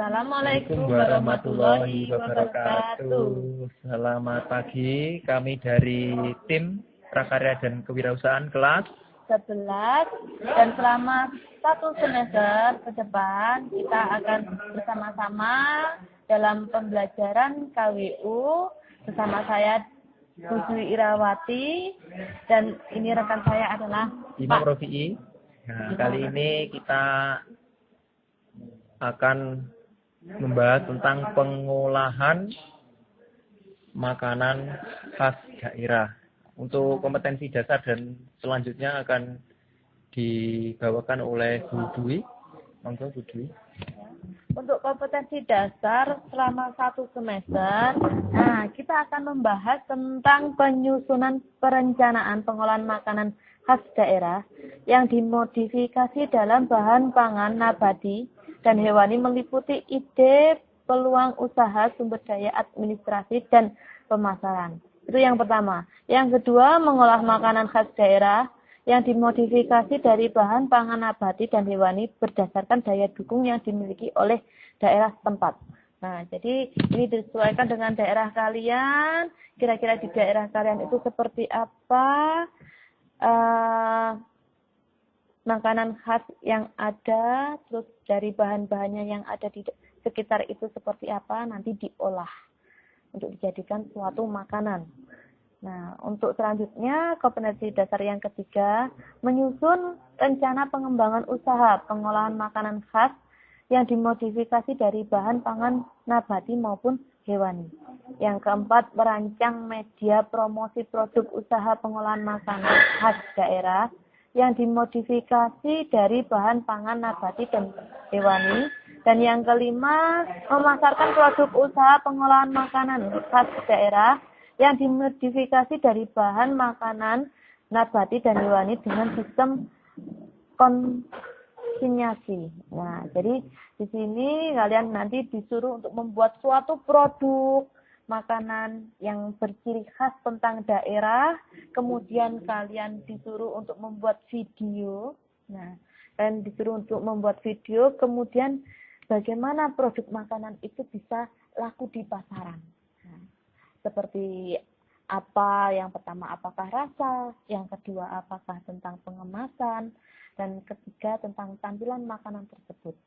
Assalamualaikum warahmatullahi wabarakatuh. Selamat pagi, kami dari tim Prakarya dan Kewirausahaan kelas 11 dan selama 1 semester ke depan kita akan bersama-sama dalam pembelajaran KWU bersama saya Bu Dwi Irawati dan ini rekan saya adalah Imam Pak Rofi'i. Nah, kali ini kita akan membahas tentang pengolahan makanan khas daerah. Untuk kompetensi dasar dan selanjutnya akan dibawakan oleh Bu Dwi. Monggo Bu Dwi. Untuk kompetensi dasar selama 1 semester, kita akan membahas tentang penyusunan perencanaan pengolahan makanan khas daerah yang dimodifikasi dalam bahan pangan nabati dan hewani meliputi ide, peluang usaha, sumber daya administrasi, dan pemasaran. Itu yang pertama. Yang kedua, mengolah makanan khas daerah yang dimodifikasi dari bahan pangan nabati dan hewani berdasarkan daya dukung yang dimiliki oleh daerah setempat. Nah, jadi ini disesuaikan dengan daerah kalian. Kira-kira di daerah kalian itu seperti apa makanan khas yang ada, terus dari bahan-bahannya yang ada di sekitar itu seperti apa, nanti diolah untuk dijadikan suatu makanan. Nah, untuk selanjutnya, kompetensi dasar yang ketiga, menyusun rencana pengembangan usaha pengolahan makanan khas yang dimodifikasi dari bahan pangan nabati maupun hewani. Yang keempat, merancang media promosi produk usaha pengolahan makanan khas daerah yang dimodifikasi dari bahan pangan nabati dan hewani. Dan yang kelima, memasarkan produk usaha pengolahan makanan khas daerah yang dimodifikasi dari bahan makanan nabati dan hewani dengan sistem konsinyasi. Nah, jadi di sini kalian nanti disuruh untuk membuat suatu produk makanan yang berciri khas tentang daerah, kemudian kalian disuruh untuk membuat video. Nah, kalian disuruh untuk membuat video, kemudian bagaimana produk makanan itu bisa laku di pasaran. Nah, seperti apa, yang pertama apakah rasa, yang kedua apakah tentang pengemasan, dan ketiga tentang tampilan makanan tersebut.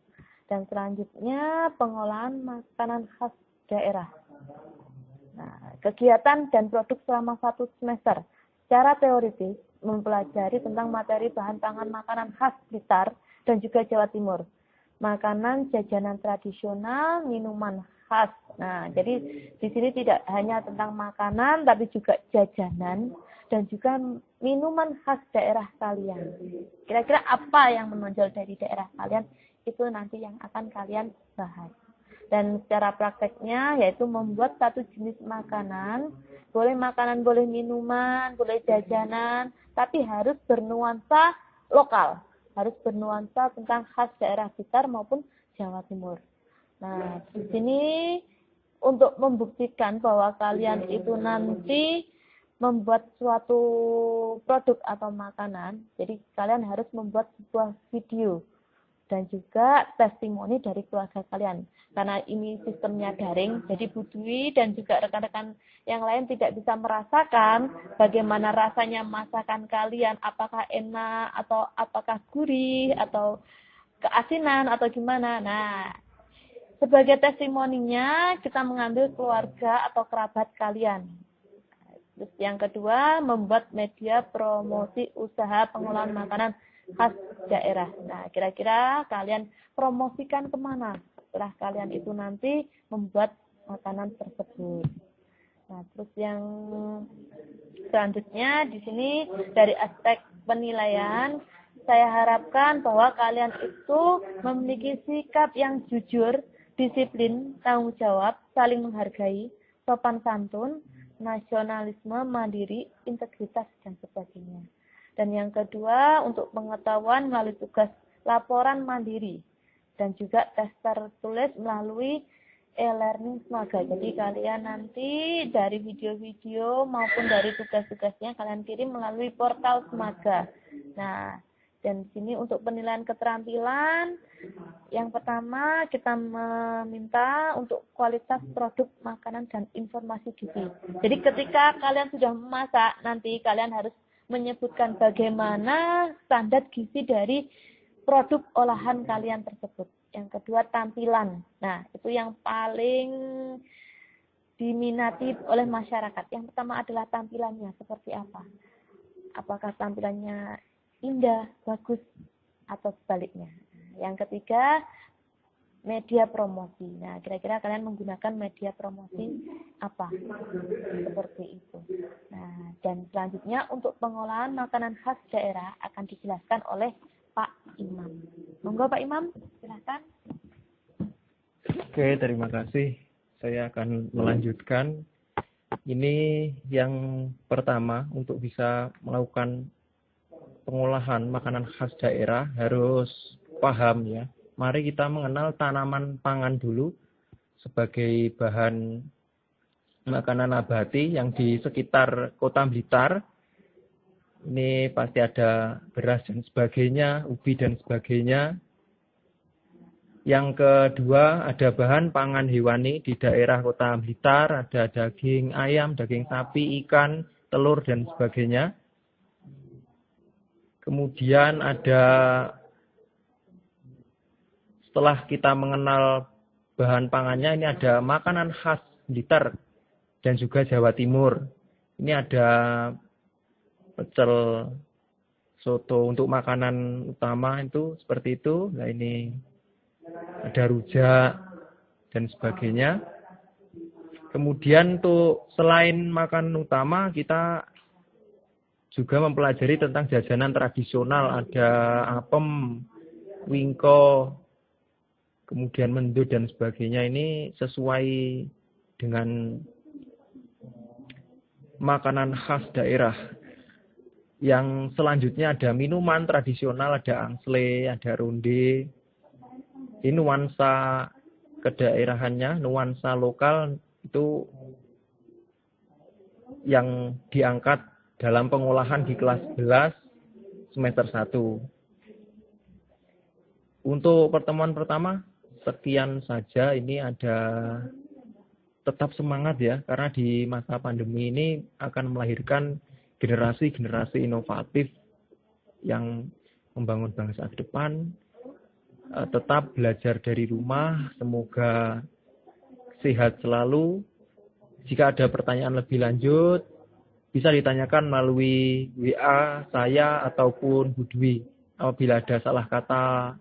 Dan selanjutnya pengolahan makanan khas daerah. Nah, kegiatan dan produk selama 1 semester. Secara teoritis mempelajari tentang materi bahan pangan makanan khas Blitar dan juga Jawa Timur. Makanan jajanan tradisional, minuman khas. Nah, jadi di sini tidak hanya tentang makanan tapi juga jajanan dan juga minuman khas daerah kalian. Kira-kira apa yang menonjol dari daerah kalian itu nanti yang akan kalian bahas. Dan secara prakteknya yaitu membuat satu jenis makanan, boleh makanan, boleh minuman, boleh jajanan, tapi harus bernuansa lokal, harus bernuansa tentang khas daerah Blitar maupun Jawa Timur. Nah, di sini untuk membuktikan bahwa kalian itu nanti membuat suatu produk atau makanan, jadi kalian harus membuat sebuah video dan juga testimoni dari keluarga kalian. Karena ini sistemnya daring, jadi Bu Dwi dan juga rekan-rekan yang lain tidak bisa merasakan bagaimana rasanya masakan kalian, apakah enak atau apakah gurih atau keasinan atau gimana. Nah, sebagai testimoninya kita mengambil keluarga atau kerabat kalian. Terus yang kedua, membuat media promosi usaha pengolahan makanan khas daerah. Nah, kira-kira kalian promosikan kemana setelah kalian itu nanti membuat makanan tersebut. Nah, terus yang selanjutnya di sini dari aspek penilaian, saya harapkan bahwa kalian itu memiliki sikap yang jujur, disiplin, tanggung jawab, saling menghargai, sopan santun, nasionalisme, mandiri, integritas, dan sebagainya. Dan yang kedua, untuk pengetahuan melalui tugas laporan mandiri dan juga tes tertulis melalui e-learning Smaga. Jadi kalian nanti dari video-video maupun dari tugas-tugasnya kalian kirim melalui portal Smaga. Nah, Dan di sini untuk penilaian keterampilan, yang pertama kita meminta untuk kualitas produk makanan dan informasi gizi. Jadi ketika kalian sudah memasak, nanti kalian harus menyebutkan bagaimana standar gizi dari produk olahan kalian tersebut. Yang kedua, tampilan. Nah, itu yang paling diminati oleh masyarakat. Yang pertama adalah tampilannya seperti apa. Apakah tampilannya indah, bagus, atau sebaliknya. Yang ketiga, media promosi. Nah, kira-kira kalian menggunakan media promosi apa? Seperti itu. Nah, dan selanjutnya untuk pengolahan makanan khas daerah akan dijelaskan oleh Pak Imam. Monggo Pak Imam, silakan. Oke, terima kasih. Saya akan melanjutkan. Ini yang pertama, untuk bisa melakukan pengolahan makanan khas daerah harus paham ya. Mari kita mengenal tanaman pangan dulu sebagai bahan makanan nabati yang di sekitar Kota Blitar. Ini pasti ada beras dan sebagainya, ubi dan sebagainya. Yang kedua, ada bahan pangan hewani di daerah Kota Blitar, ada daging ayam, daging sapi, ikan, telur dan sebagainya. Kemudian ada, setelah kita mengenal bahan pangannya, ini ada makanan khas Blitar dan juga Jawa Timur. Ini ada pecel, soto untuk makanan utama itu seperti itu. Nah, ini ada rujak dan sebagainya. Kemudian untuk selain makanan utama, kita juga mempelajari tentang jajanan tradisional. Ada apem, wingko, kemudian mendut dan sebagainya. Ini sesuai dengan makanan khas daerah. Yang selanjutnya ada minuman tradisional, ada angsle, ada ronde. Ini nuansa kedaerahannya, nuansa lokal itu yang diangkat dalam pengolahan di kelas 11 semester 1. Untuk pertemuan pertama, sekian saja. Ini ada, tetap semangat ya, karena di masa pandemi ini akan melahirkan generasi-generasi inovatif yang membangun bangsa ke depan. Tetap belajar dari rumah, semoga sehat selalu. Jika ada pertanyaan lebih lanjut, bisa ditanyakan melalui WA saya ataupun Bu Dwi. Apabila ada salah kata,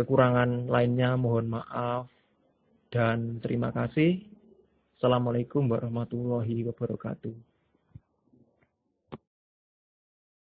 kekurangan lainnya, mohon maaf. Dan terima kasih. Assalamualaikum warahmatullahi wabarakatuh.